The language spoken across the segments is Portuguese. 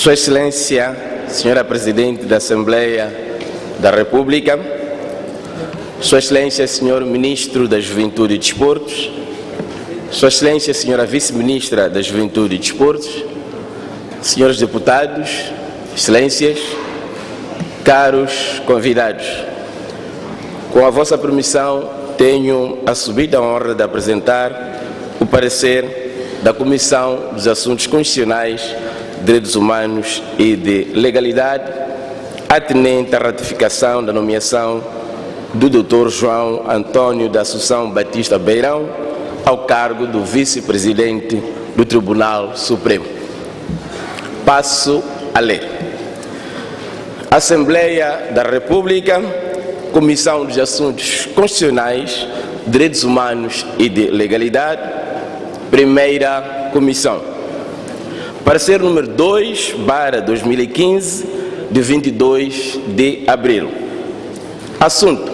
Sua Excelência, Senhora Presidente da Assembleia da República, Sua Excelência, Senhor Ministro da Juventude e Desportos, Sua Excelência, Senhora Vice-Ministra da Juventude e Desportos, senhores deputados, Excelências, caros convidados, com a vossa permissão, tenho a subida honra de apresentar o parecer da Comissão dos Assuntos Constitucionais, Direitos Humanos e de Legalidade, atinente à ratificação da nomeação do Dr. João Antônio da Assunção Batista Beirão ao cargo do Vice-Presidente do Tribunal Supremo. Passo a ler. Assembleia da República, Comissão dos Assuntos Constitucionais, Direitos Humanos e de Legalidade, Primeira Comissão. Parecer número 2/2015, de 22 de abril. Assunto: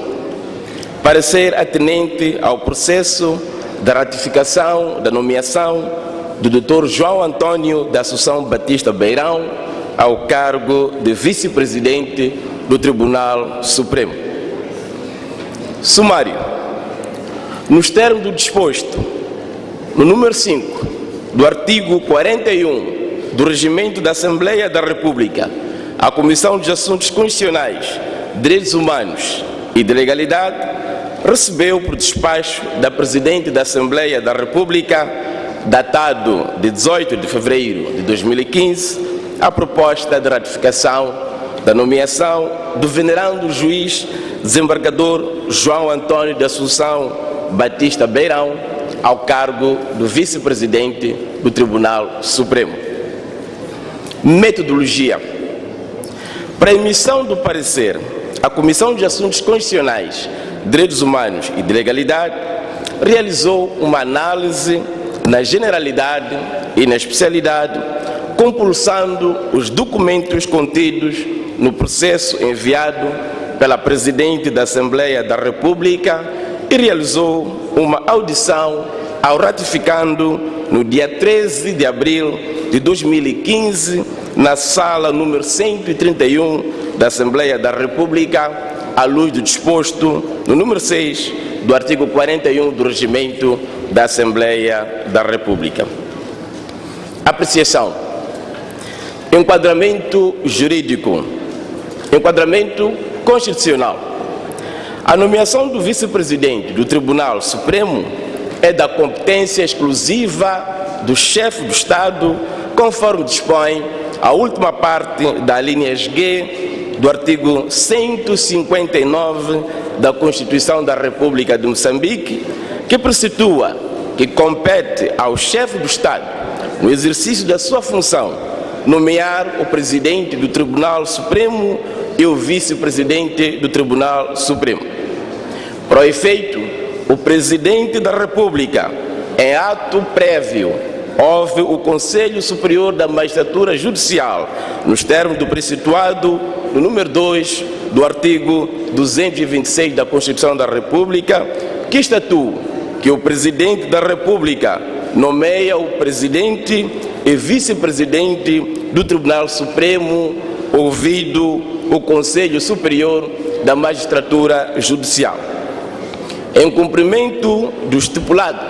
parecer atinente ao processo da ratificação da nomeação do Dr. João Antônio da Assunção Batista Beirão ao cargo de Vice-Presidente do Tribunal Supremo. Sumário. Nos termos do disposto no número 5 do artigo 41 do Regimento da Assembleia da República, a Comissão dos Assuntos Constitucionais, Direitos Humanos e de Legalidade recebeu por despacho da Presidente da Assembleia da República, datado de 18 de fevereiro de 2015, a proposta de ratificação da nomeação do venerando juiz desembargador João Antônio da Assunção Batista Beirão ao cargo do Vice-Presidente do Tribunal Supremo. Metodologia. Para a emissão do parecer, a Comissão de Assuntos Constitucionais, Direitos Humanos e de Legalidade realizou uma análise na generalidade e na especialidade, compulsando os documentos contidos no processo enviado pela Presidente da Assembleia da República e realizou uma audição ao ratificando no dia 13 de abril de 2015 na sala número 131 da Assembleia da República, à luz do disposto no número 6 do artigo 41 do Regimento da Assembleia da República. Apreciação. Enquadramento jurídico. Enquadramento constitucional. A nomeação do Vice-Presidente do Tribunal Supremo é da competência exclusiva do chefe do Estado, conforme dispõe a última parte da linha G do artigo 159 da Constituição da República de Moçambique, que precitua que compete ao chefe do Estado, no exercício da sua função, nomear o Presidente do Tribunal Supremo e o Vice-Presidente do Tribunal Supremo. Para o efeito, o Presidente da República, em ato prévio, houve o Conselho Superior da Magistratura Judicial, nos termos do precituado no número 2 do artigo 226 da Constituição da República, que estatua que o Presidente da República nomeia o Presidente e Vice-Presidente do Tribunal Supremo, ouvido o Conselho Superior da Magistratura Judicial. Em cumprimento do estipulado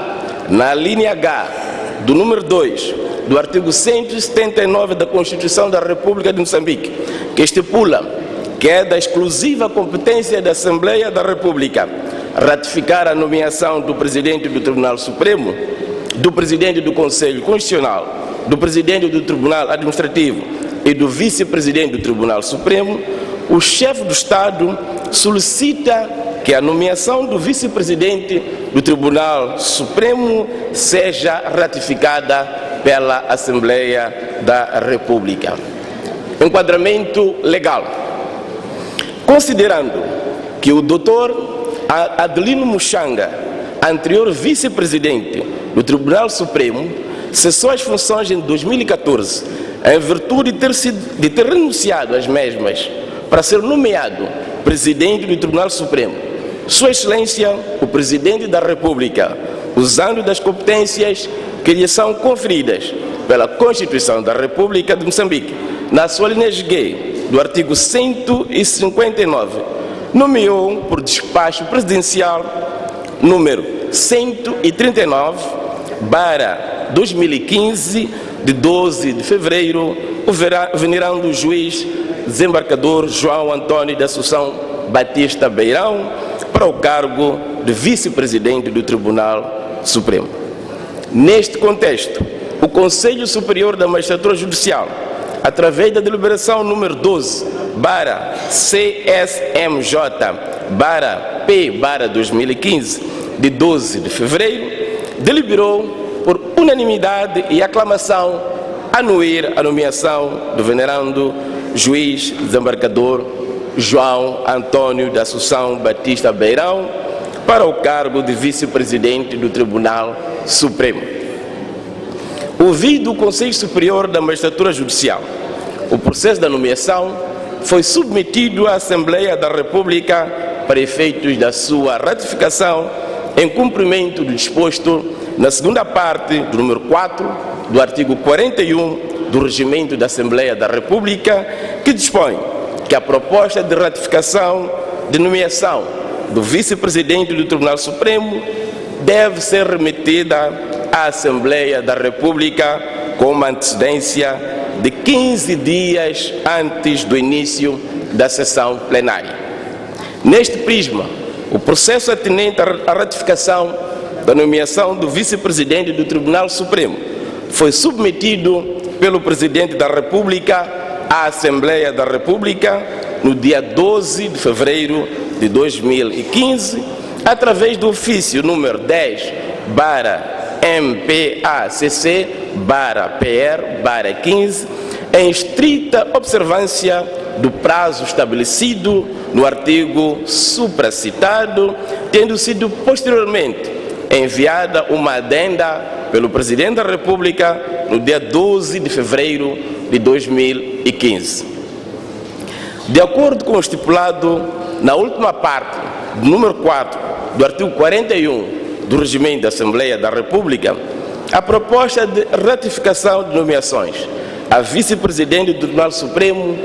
na linha H do número 2 do artigo 179 da Constituição da República de Moçambique, que estipula que é da exclusiva competência da Assembleia da República ratificar a nomeação do Presidente do Tribunal Supremo, do Presidente do Conselho Constitucional, do Presidente do Tribunal Administrativo e do Vice-Presidente do Tribunal Supremo, o chefe do Estado solicita que a nomeação do Vice-Presidente do Tribunal Supremo seja ratificada pela Assembleia da República. Enquadramento legal. Considerando que o Dr. Adelino Muxanga, anterior Vice-Presidente do Tribunal Supremo, cessou as funções em 2014, em virtude de ter renunciado às mesmas para ser nomeado Presidente do Tribunal Supremo, Sua Excelência, o Presidente da República, usando das competências que lhe são conferidas pela Constituição da República de Moçambique, na sua linha G do artigo 159, nomeou por despacho presidencial número 139/2015, de 12 de fevereiro, o venerando juiz desembargador João Antônio da Assunção Batista Beirão para o cargo de vice-presidente do Tribunal Supremo. Neste contexto, o Conselho Superior da Magistratura Judicial, através da deliberação número 12/CSMJ/P/2015, de 12 de fevereiro, deliberou por unanimidade e aclamação anuir a nomeação do venerando juiz desembargador João Antônio da Assunção Batista Beirão para o cargo de vice-presidente do Tribunal Supremo. Ouvido o Conselho Superior da Magistratura Judicial, o processo da nomeação foi submetido à Assembleia da República para efeitos da sua ratificação em cumprimento do disposto na segunda parte do número 4 do artigo 41 do Regimento da Assembleia da República, que dispõe que a proposta de ratificação de nomeação do vice-presidente do Tribunal Supremo deve ser remetida à Assembleia da República com uma antecedência de 15 dias antes do início da sessão plenária. Neste prisma, o processo atinente à ratificação da nomeação do vice-presidente do Tribunal Supremo foi submetido pelo Presidente da República à Assembleia da República no dia 12 de fevereiro de 2015, através do ofício número 10/MPACC/PR/15, em estrita observância do prazo estabelecido no artigo supracitado, tendo sido posteriormente enviada uma adenda pelo Presidente da República no dia 12 de fevereiro de 2015. De acordo com o estipulado na última parte do número 4 do artigo 41 do Regimento da Assembleia da República, a proposta de ratificação de nomeações a vice-presidente do Tribunal Supremo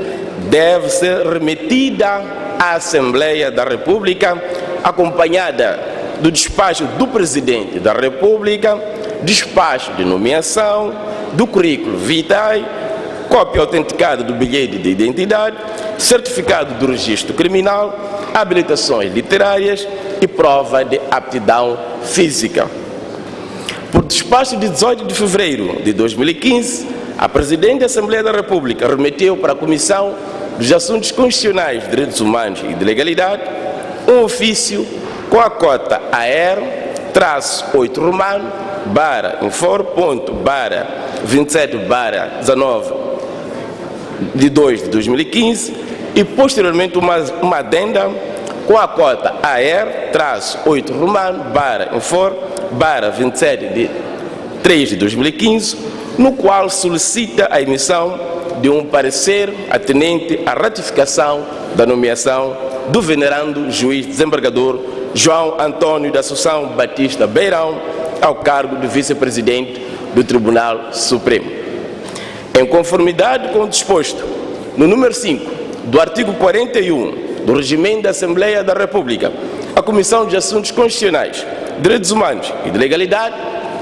deve ser remetida à Assembleia da República, acompanhada do despacho do Presidente da República, despacho de nomeação, do currículo vitae, cópia autenticada do bilhete de identidade, certificado do registro criminal, habilitações literárias e prova de aptidão física. Por despacho de 18 de fevereiro de 2015, a Presidente da Assembleia da República remeteu para a Comissão dos Assuntos Constitucionais, Direitos Humanos e de Legalidade um ofício com a cota AR-8 romano /infor.27/19 de 2 de 2015 e posteriormente uma adenda com a cota AR-8 romano /infor.27 de 3 de 2015, no qual solicita a emissão de um parecer atinente à ratificação da nomeação do venerando juiz desembargador João Antônio da Assunção Batista Beirão ao cargo de vice-presidente do Tribunal Supremo. Em conformidade com o disposto no número 5 do artigo 41 do Regimento da Assembleia da República, a Comissão de Assuntos Constitucionais, Direitos Humanos e de Legalidade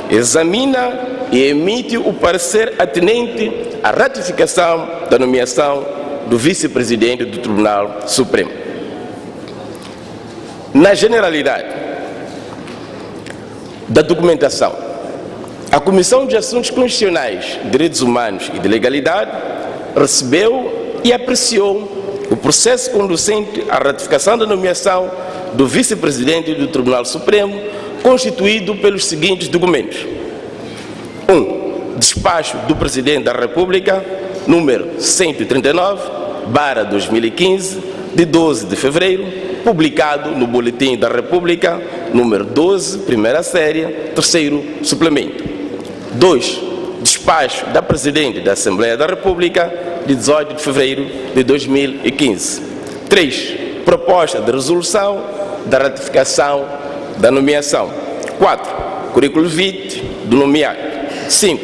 examina e emite o parecer atinente à ratificação da nomeação do vice-presidente do Tribunal Supremo. Na generalidade da documentação, a Comissão de Assuntos Constitucionais, Direitos Humanos e de Legalidade recebeu e apreciou o processo conducente à ratificação da nomeação do vice-presidente do Tribunal Supremo, constituído pelos seguintes documentos: 1. Despacho do Presidente da República, número 139/2015, de 12 de fevereiro, publicado no Boletim da República, número 12, primeira série, terceiro suplemento. 2. Despacho da Presidente da Assembleia da República, de 18 de fevereiro de 2015. 3. Proposta de resolução da ratificação da nomeação. 4. Currículo vitae do nomeado. 5.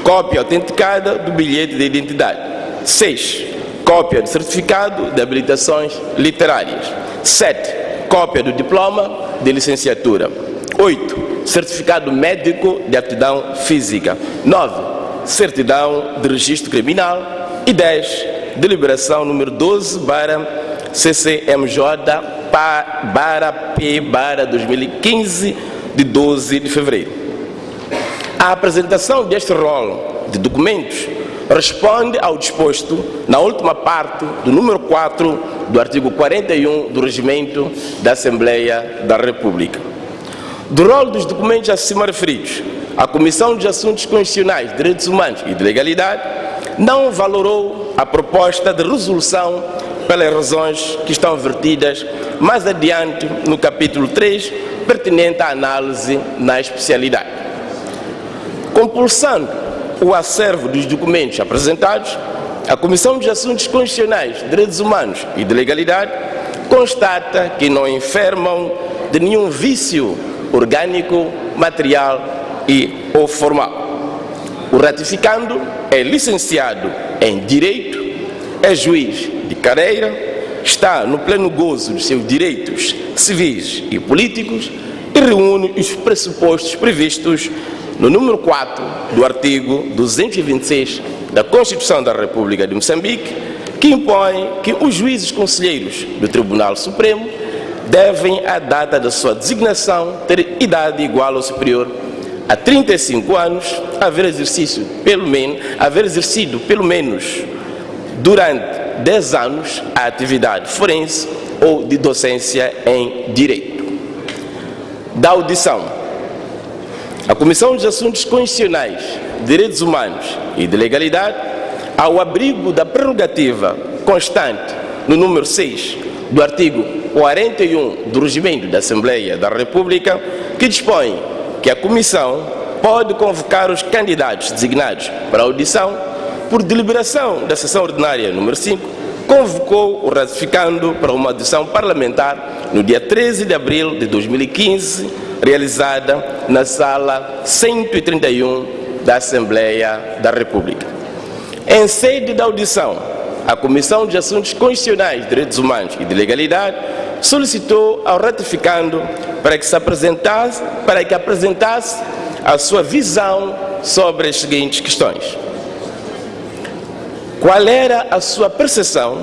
Cópia autenticada do bilhete de identidade. 6. Cópia do certificado de habilitações literárias. 7. Cópia do diploma de licenciatura. 8. Certificado médico de aptidão física. 9. Certidão de registro criminal. E 10. Deliberação número 12/CCMJ/P/2015 de 12 de fevereiro. A apresentação deste rol de documentos responde ao disposto na última parte do número 4 do artigo 41 do Regimento da Assembleia da República. Do rol dos documentos acima referidos, a Comissão de Assuntos Constitucionais, Direitos Humanos e de Legalidade não valorou a proposta de resolução pelas razões que estão vertidas mais adiante no capítulo 3, pertinente à análise na especialidade. Compulsando o acervo dos documentos apresentados, a Comissão de Assuntos Constitucionais, Direitos Humanos e de Legalidade constata que não enfermam de nenhum vício orgânico, material ou formal. O ratificando é licenciado em Direito, é juiz de carreira, está no pleno gozo dos seus direitos civis e políticos e reúne os pressupostos previstos no número 4 do artigo 226 da Constituição da República de Moçambique, que impõe que os juízes conselheiros do Tribunal Supremo devem, à data da sua designação, ter idade igual ou superior a 35 anos, haver exercido pelo menos durante 10 anos a atividade forense ou de docência em Direito. Da audição, a Comissão de Assuntos Constitucionais, Direitos Humanos e de Legalidade, ao abrigo da prerrogativa constante no número 6 do artigo 41 do Regimento da Assembleia da República, que dispõe que a Comissão pode convocar os candidatos designados para audição, por deliberação da sessão ordinária número 5, convocou o ratificando para uma audição parlamentar no dia 13 de abril de 2015, realizada na sala 131 da Assembleia da República. Em sede da audição, a Comissão de Assuntos Constitucionais, Direitos Humanos e de Legalidade solicitou ao ratificando para que apresentasse a sua visão sobre as seguintes questões. Qual era a sua percepção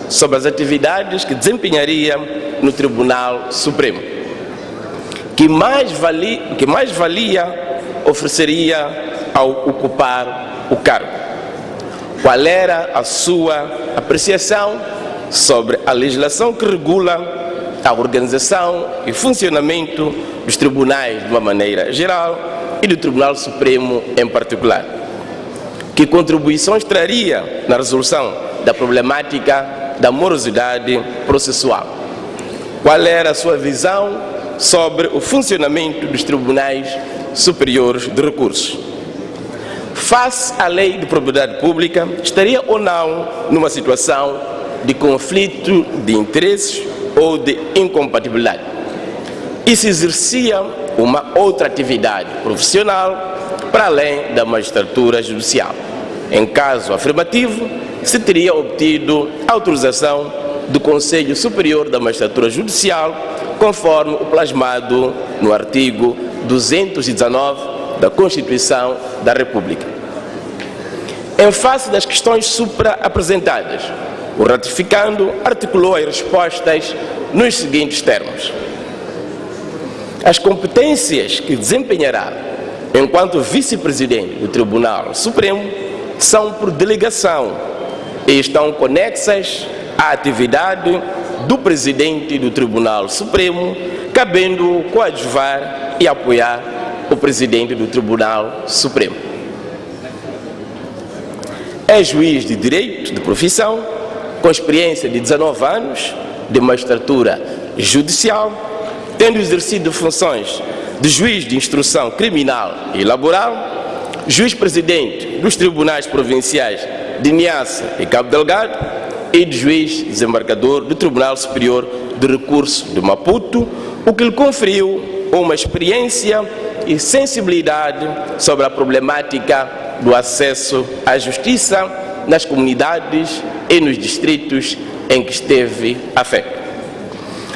sobre as atividades que desempenharia no Tribunal Supremo? Que mais-valia ofereceria ao ocupar o cargo? Qual era a sua apreciação sobre a legislação que regula a organização e funcionamento dos tribunais de uma maneira geral e do Tribunal Supremo em particular? Que contribuições traria na resolução da problemática da morosidade processual? Qual era a sua visão sobre o funcionamento dos tribunais superiores de recursos? Face à lei de propriedade pública, estaria ou não numa situação de conflito de interesses ou de incompatibilidade? E se exercia uma outra atividade profissional para além da magistratura judicial? Em caso afirmativo, se teria obtido autorização do Conselho Superior da Magistratura Judicial, conforme o plasmado no artigo 219 da Constituição da República. Em face das questões supra-apresentadas, o ratificando articulou as respostas nos seguintes termos. As competências que desempenhará enquanto vice-presidente do Tribunal Supremo são por delegação e estão conexas à atividade do presidente do Tribunal Supremo, cabendo coadjuvar e apoiar o presidente do Tribunal Supremo. É juiz de direito de profissão, com experiência de 19 anos de magistratura judicial, tendo exercido funções de juiz de instrução criminal e laboral, juiz-presidente dos tribunais provinciais de Niassa e Cabo Delgado e de juiz desembargador do Tribunal Superior de Recursos de Maputo, o que lhe conferiu uma experiência e sensibilidade sobre a problemática do acesso à justiça nas comunidades e nos distritos em que esteve afeto.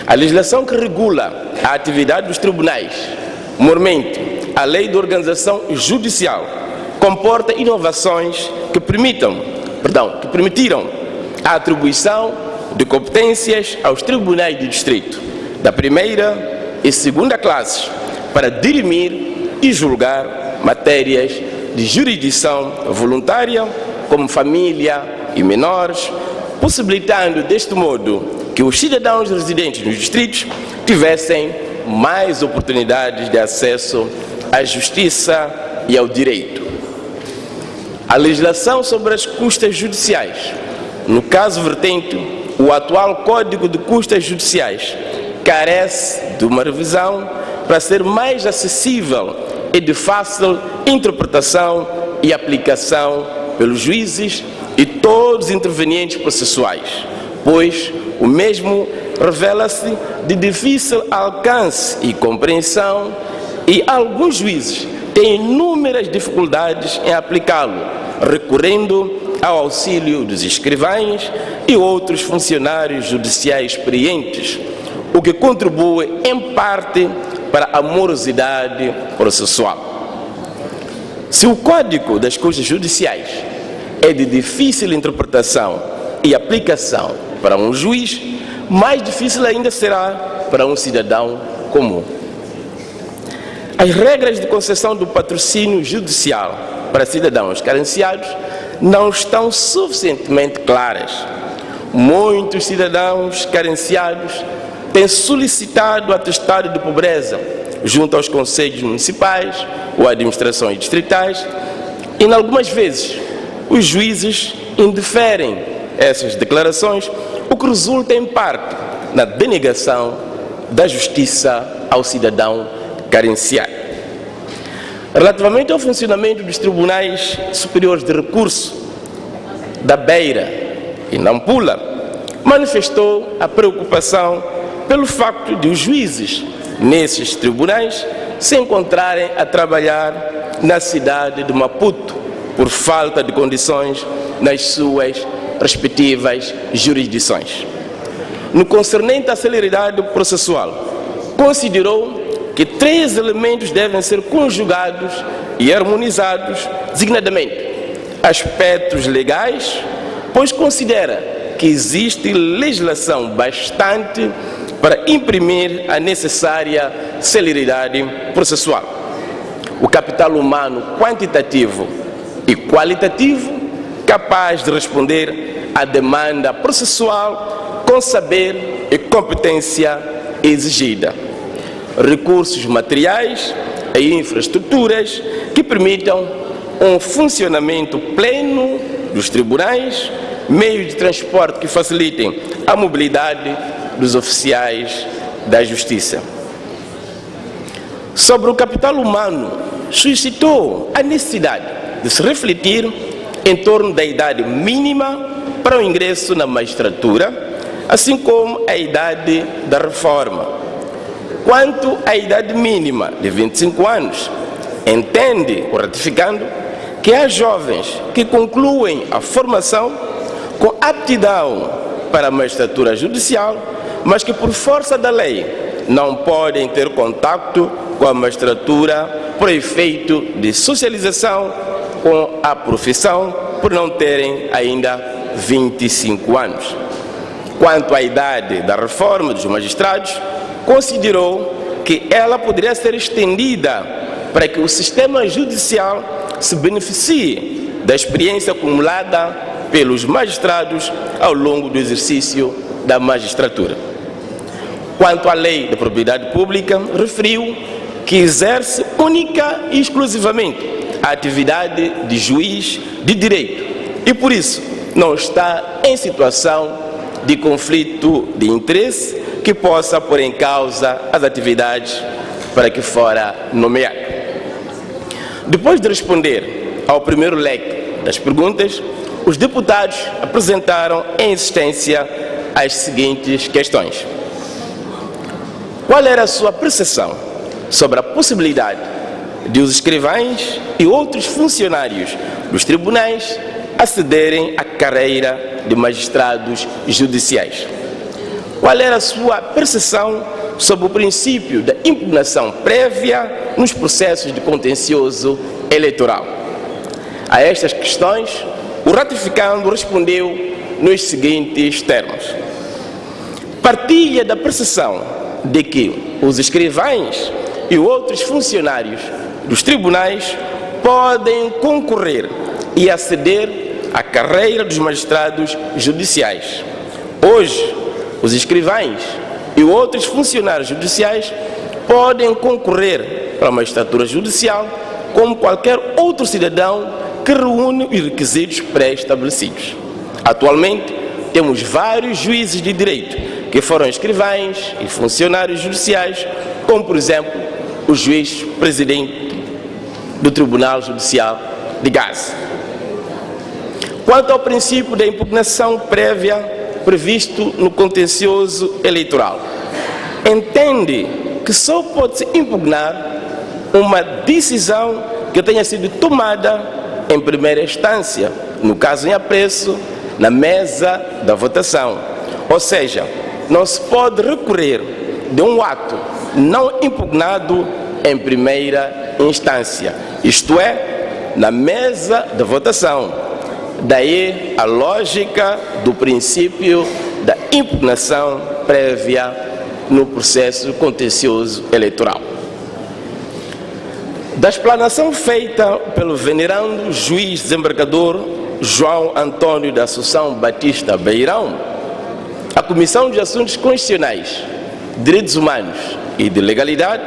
A legislação que regula a atividade dos tribunais, mormente a Lei de Organização Judicial, comporta inovações que permitiram a atribuição de competências aos tribunais de distrito, da primeira e segunda classes, para dirimir e julgar matérias de jurisdição voluntária, como família e menores, possibilitando deste modo que os cidadãos residentes nos distritos tivessem mais oportunidades de acesso à justiça e ao direito. A legislação sobre as custas judiciais, no caso vertente, o atual Código de Custas Judiciais, carece de uma revisão para ser mais acessível e de fácil interpretação e aplicação pelos juízes e todos os intervenientes processuais, pois o mesmo revela-se de difícil alcance e compreensão e alguns juízes têm inúmeras dificuldades em aplicá-lo, recorrendo ao auxílio dos escrivães e outros funcionários judiciais experientes, o que contribui em parte para a morosidade processual. Se o Código das Custas Judiciais é de difícil interpretação e aplicação para um juiz, mais difícil ainda será para um cidadão comum. As regras de concessão do patrocínio judicial para cidadãos carenciados não estão suficientemente claras. Muitos cidadãos carenciados têm solicitado atestado de pobreza junto aos conselhos municipais ou administrações distritais e, em algumas vezes, os juízes indeferem essas declarações, o que resulta, em parte, na denegação da justiça ao cidadão carenciado. Relativamente ao funcionamento dos tribunais superiores de recurso da Beira e Nampula, manifestou a preocupação pelo facto de os juízes nesses tribunais se encontrarem a trabalhar na cidade de Maputo por falta de condições nas suas respectivas jurisdições. No concernente à celeridade processual, considerou que 3 elementos devem ser conjugados e harmonizados, designadamente aspectos legais, pois considera que existe legislação bastante para imprimir a necessária celeridade processual. O capital humano quantitativo e qualitativo capaz de responder à demanda processual com saber e competência exigida. Recursos materiais e infraestruturas que permitam um funcionamento pleno dos tribunais, meios de transporte que facilitem a mobilidade dos oficiais da Justiça. Sobre o capital humano, suscitou a necessidade de se refletir em torno da idade mínima para o ingresso na magistratura, assim como a idade da reforma. Quanto à idade mínima de 25 anos, entende, ratificando, que há jovens que concluem a formação com aptidão para a magistratura judicial, mas que por força da lei não podem ter contato com a magistratura por efeito de socialização com a profissão, por não terem ainda 25 anos. Quanto à idade da reforma dos magistrados, considerou que ela poderia ser estendida para que o sistema judicial se beneficie da experiência acumulada pelos magistrados ao longo do exercício da magistratura. Quanto à lei da propriedade pública, referiu que exerce única e exclusivamente a atividade de juiz de direito e, por isso, não está em situação de conflito de interesse que possa pôr em causa as atividades para que fora nomeado. Depois de responder ao primeiro leque das perguntas, os deputados apresentaram em insistência as seguintes questões. Qual era a sua percepção sobre a possibilidade de os escrivães e outros funcionários dos tribunais acederem à carreira de magistrados judiciais. Qual era a sua percepção sobre o princípio da impugnação prévia nos processos de contencioso eleitoral? A estas questões, o ratificando respondeu nos seguintes termos: partilha da percepção de que os escrivães e outros funcionários dos tribunais podem concorrer e aceder à carreira dos magistrados judiciais. Hoje, os escrivães e outros funcionários judiciais podem concorrer para a magistratura judicial como qualquer outro cidadão que reúne os requisitos pré-estabelecidos. Atualmente, temos vários juízes de direito que foram escrivães e funcionários judiciais, como, por exemplo, o juiz presidente do Tribunal Judicial de Gaza. Quanto ao princípio da impugnação prévia previsto no contencioso eleitoral, entende que só pode-se impugnar uma decisão que tenha sido tomada em primeira instância, no caso em apreço, na mesa da votação. Ou seja, não se pode recorrer de um ato não impugnado em primeira instância, isto é, na mesa da votação. Daí a lógica do princípio da impugnação prévia no processo contencioso eleitoral. Da explanação feita pelo venerando juiz desembargador João Antônio da Assunção Batista Beirão, a Comissão de Assuntos Constitucionais, Direitos Humanos e de Legalidade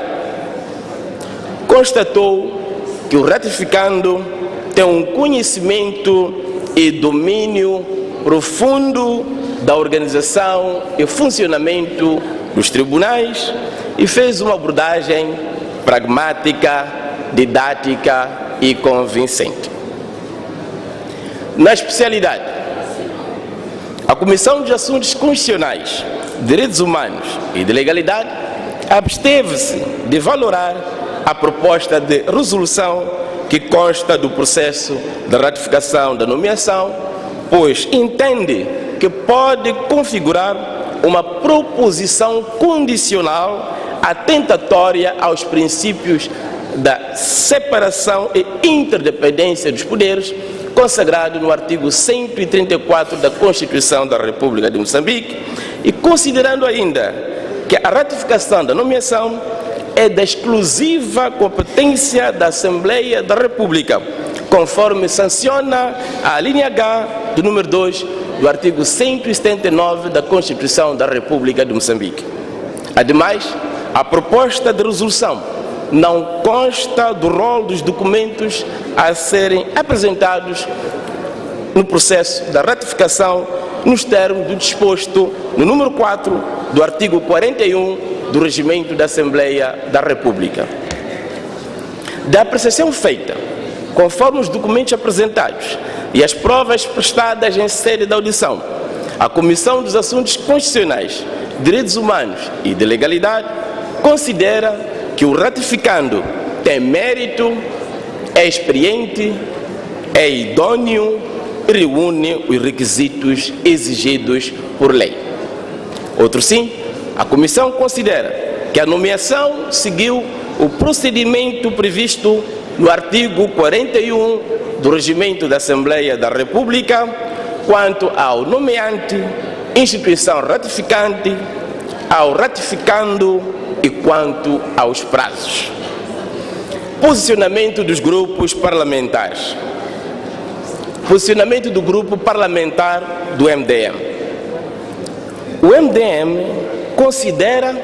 constatou que o ratificando tem um conhecimento e domínio profundo da organização e funcionamento dos tribunais e fez uma abordagem pragmática, didática e convincente. Na especialidade, a Comissão de Assuntos Constitucionais, Direitos Humanos e de Legalidade absteve-se de valorar a proposta de resolução que consta do processo de ratificação da nomeação, pois entende que pode configurar uma proposição condicional atentatória aos princípios da separação e interdependência dos poderes, consagrado no artigo 134 da Constituição da República de Moçambique, e considerando ainda que a ratificação da nomeação é da exclusiva competência da Assembleia da República, conforme sanciona a linha H do número 2 do artigo 179 da Constituição da República de Moçambique. Ademais, a proposta de resolução não consta do rol dos documentos a serem apresentados no processo da ratificação nos termos do disposto no número 4 do artigo 41 do Regimento da Assembleia da República. Da apreciação feita, conforme os documentos apresentados e as provas prestadas em sede da audição, a Comissão dos Assuntos Constitucionais, Direitos Humanos e de Legalidade considera que o ratificando tem mérito, é experiente, é idôneo e reúne os requisitos exigidos por lei. Outro sim, a Comissão considera que a nomeação seguiu o procedimento previsto no artigo 41 do Regimento da Assembleia da República quanto ao nomeante, instituição ratificante, ao ratificando e quanto aos prazos. Posicionamento dos grupos parlamentares. Posicionamento do grupo parlamentar do MDM. O MDM considera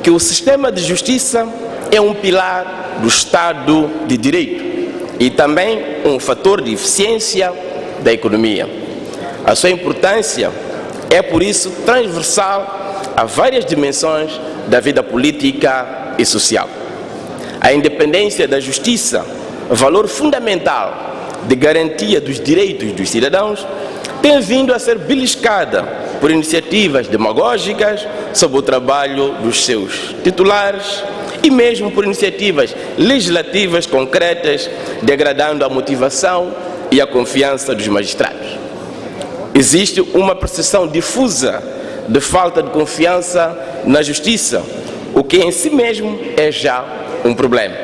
que o sistema de justiça é um pilar do Estado de Direito e também um fator de eficiência da economia. A sua importância é, por isso, transversal a várias dimensões da vida política e social. A independência da justiça, valor fundamental de garantia dos direitos dos cidadãos, tem vindo a ser beliscada por iniciativas demagógicas sobre o trabalho dos seus titulares e mesmo por iniciativas legislativas concretas, degradando a motivação e e a confiança dos magistrados. Existe uma percepção difusa de falta de confiança na justiça, o que em si mesmo é já um problema.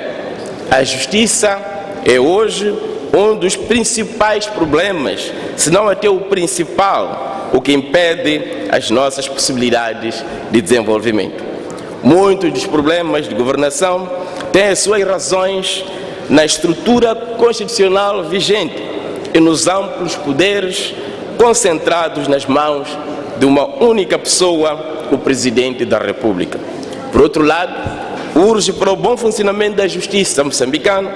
A justiça é hoje um dos principais problemas, se não até o principal, o que impede as nossas possibilidades de desenvolvimento. Muitos dos problemas de governação têm as suas razões na estrutura constitucional vigente e nos amplos poderes concentrados nas mãos de uma única pessoa, o Presidente da República. Por outro lado, urge para o bom funcionamento da justiça moçambicana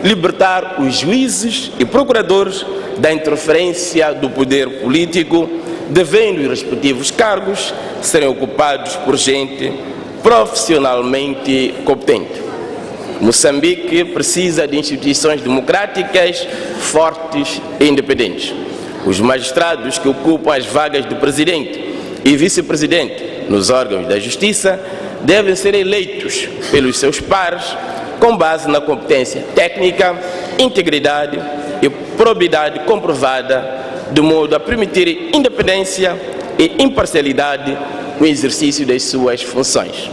libertar os juízes e procuradores da interferência do poder político, devendo os respectivos cargos serem ocupados por gente profissionalmente competente. Moçambique precisa de instituições democráticas fortes e independentes. Os magistrados que ocupam as vagas de presidente e vice-presidente nos órgãos da justiça devem ser eleitos pelos seus pares com base na competência técnica, integridade e probidade comprovada, de modo a permitir independência e imparcialidade no exercício das suas funções.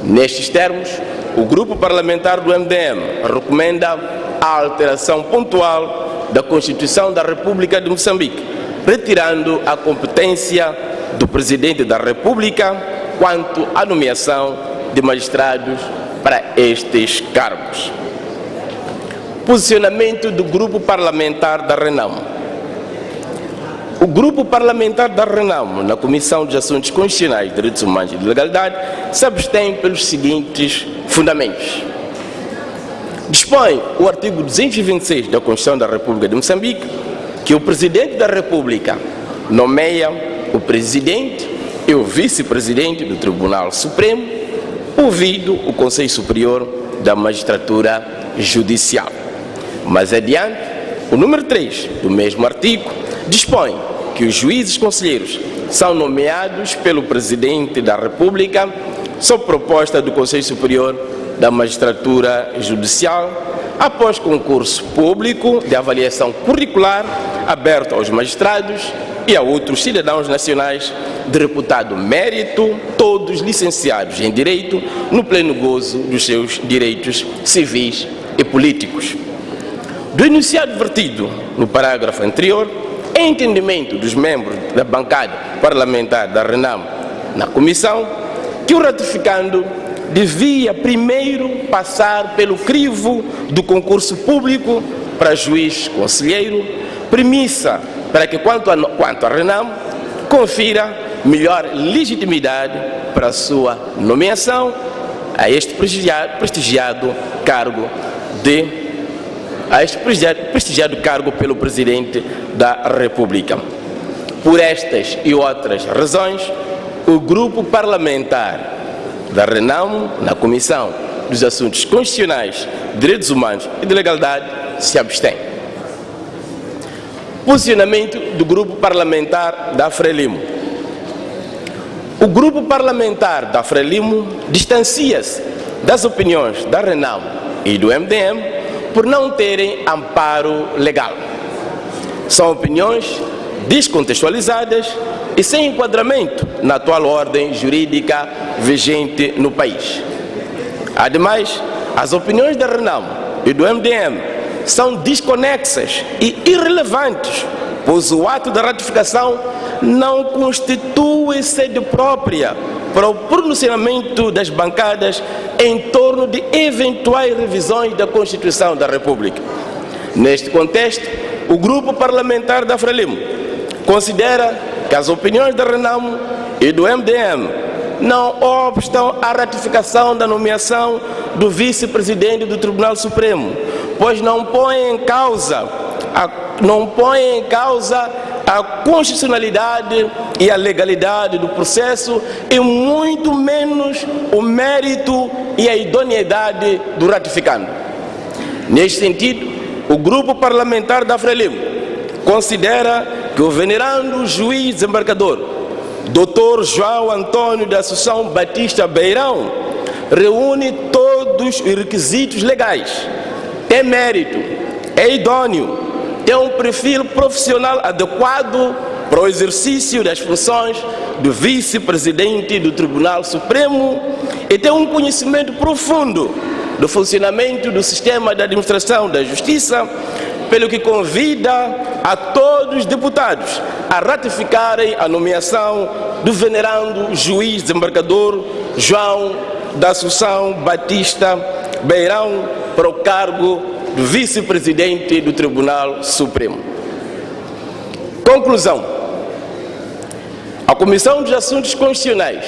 Nestes termos, o Grupo Parlamentar do MDM recomenda a alteração pontual da Constituição da República de Moçambique, retirando a competência do Presidente da República quanto à nomeação de magistrados para estes cargos. Posicionamento do Grupo Parlamentar da Renamo. O Grupo Parlamentar da Renamo, na Comissão dos Assuntos Constitucionais, Direitos Humanos e de Legalidade, se abstém pelos seguintes fundamentos. Dispõe o artigo 226 da Constituição da República de Moçambique que o Presidente da República nomeia o Presidente e o Vice-Presidente do Tribunal Supremo, ouvido o Conselho Superior da Magistratura Judicial. Mais adiante, o número 3 do mesmo artigo dispõe que os juízes conselheiros são nomeados pelo Presidente da República sob proposta do Conselho Superior da Magistratura Judicial, após concurso público de avaliação curricular aberto aos magistrados e a outros cidadãos nacionais de reputado mérito, todos licenciados em Direito, no pleno gozo dos seus direitos civis e políticos. Do enunciado vertido no parágrafo anterior, em entendimento dos membros da bancada parlamentar da Renamo na comissão, que o ratificando devia primeiro passar pelo crivo do concurso público para juiz conselheiro, premissa para que, quanto a Renamo, confira melhor legitimidade para a sua nomeação a este prestigiado cargo pelo Presidente da República. Por estas e outras razões, o Grupo Parlamentar da Renamo, na Comissão dos Assuntos Constitucionais, Direitos Humanos e de Legalidade, se abstém. Posicionamento do Grupo Parlamentar da Frelimo. O Grupo Parlamentar da Frelimo distancia-se das opiniões da Renamo e do MDM por não terem amparo legal. São opiniões descontextualizadas e sem enquadramento na atual ordem jurídica vigente no país. Ademais, as opiniões da Renamo e do MDM são desconexas e irrelevantes, pois o ato da ratificação não constitui sede própria para o pronunciamento das bancadas em torno de eventuais revisões da Constituição da República. Neste contexto, o Grupo Parlamentar da Frelimo considera que as opiniões da Renamo e do MDM não obstam à ratificação da nomeação do vice-presidente do Tribunal Supremo, pois não põem em causa a constitucionalidade e a legalidade do processo e muito menos o mérito e a idoneidade do ratificando. Neste sentido, o Grupo Parlamentar da Frelimo considera que o venerando juiz desembargador Dr. João Antônio da Assunção Batista Beirão reúne todos os requisitos legais, tem mérito, é idôneo, tem um perfil profissional adequado para o exercício das funções do vice-presidente do Tribunal Supremo e tem um conhecimento profundo do funcionamento do sistema de administração da Justiça, pelo que convida a todos os deputados a ratificarem a nomeação do venerando juiz desembargador João da Assunção Batista Beirão para o cargo do vice-presidente do Tribunal Supremo. Conclusão. A Comissão dos Assuntos Constitucionais,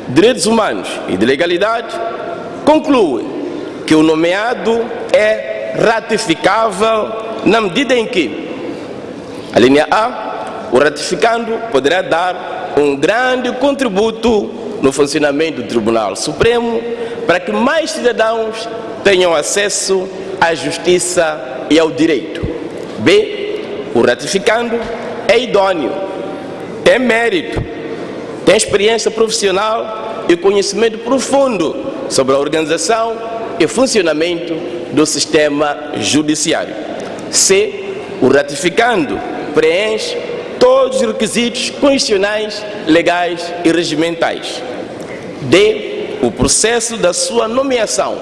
Direitos Humanos e de Legalidade conclui que o nomeado é ratificável na medida em que, a linha A, o ratificando poderá dar um grande contributo no funcionamento do Tribunal Supremo para que mais cidadãos tenham acesso à justiça e ao direito. B, o ratificando é idôneo, tem mérito, tem experiência profissional e conhecimento profundo sobre a organização e funcionamento do sistema judiciário. C, o ratificando preenche todos os requisitos constitucionais, legais e regimentais. D, o processo da sua nomeação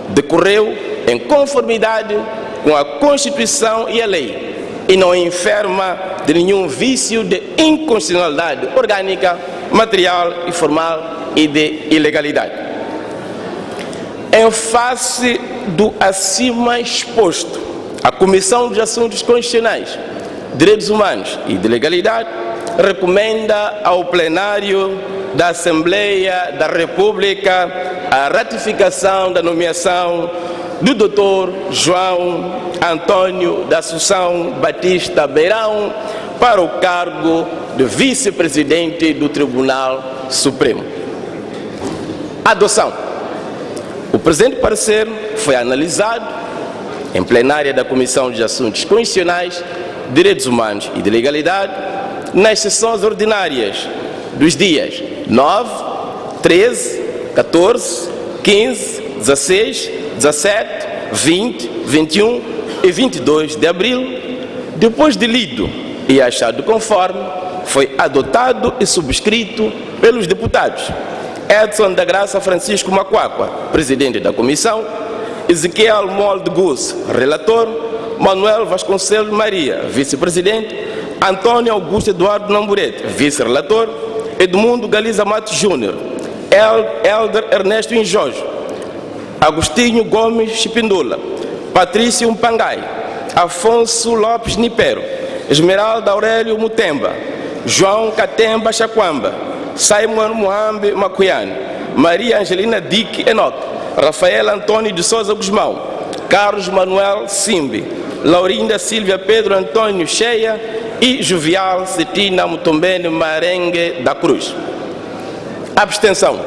decorreu em conformidade com a Constituição e a lei e não enferma de nenhum vício de inconstitucionalidade orgânica, material e formal e de ilegalidade. Em face do acima exposto, a Comissão dos Assuntos Constitucionais, Direitos Humanos e de Legalidade recomenda ao plenário da Assembleia da República a ratificação da nomeação do Dr. João Antônio da Assunção Batista Beirão para o cargo de vice-presidente do Tribunal Supremo. Adoção. O presente parecer foi analisado em plenária da Comissão de Assuntos Constitucionais, Direitos Humanos e de Legalidade nas sessões ordinárias dos dias 9, 13, 14, 15, 16, 17, 20, 21 e 22 de abril, depois de lido e achado conforme, foi adotado e subscrito pelos deputados Edson da Graça Francisco Macuacua, presidente da comissão, Ezequiel Molde Gus, relator, Manuel Vasconcelos Maria, vice-presidente, Antônio Augusto Eduardo Namburete, vice-relator, Edmundo Galiza Matos Júnior, Elder Ernesto Injojo, Agostinho Gomes Chipindula, Patrício Mpangai, Afonso Lopes Nipero, Esmeralda Aurélio Mutemba, João Catemba Chaquamba, Simon Muhambe Macuiane, Maria Angelina Dick Enoch, Rafael Antônio de Souza Guzmão, Carlos Manuel Simbi, Laurinda Silvia Pedro Antônio Cheia e Jovial Cetina Mutombene Marengue da Cruz. Abstenção.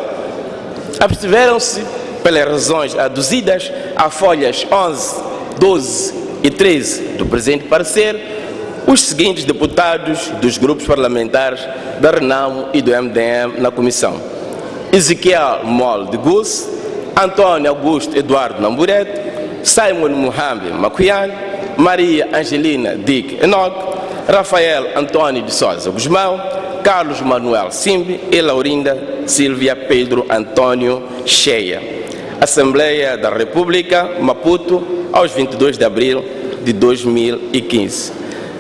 Abstiveram-se, pelas razões aduzidas, a folhas 11, 12 e 13 do presente parecer, os seguintes deputados dos grupos parlamentares da Renamo e do MDM na comissão: Ezequiel Molde Gus, Antônio Augusto Eduardo Namburete, Simon Muhambe Macuiane, Maria Angelina Dick Enoch, Rafael Antônio de Souza Guzmão, Carlos Manuel Simbi e Laurinda Silvia Pedro Antônio Cheia. Assembleia da República, Maputo, aos 22 de abril de 2015.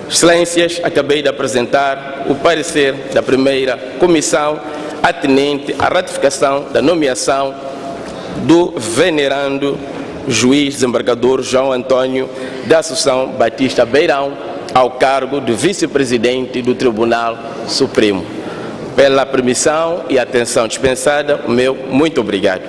Excelências, acabei de apresentar o parecer da primeira comissão atinente à ratificação da nomeação do venerando juiz desembargador João Antônio da Assunção Batista Beirão ao cargo de vice-presidente do Tribunal Supremo. Pela permissão e atenção dispensada, o meu muito obrigado.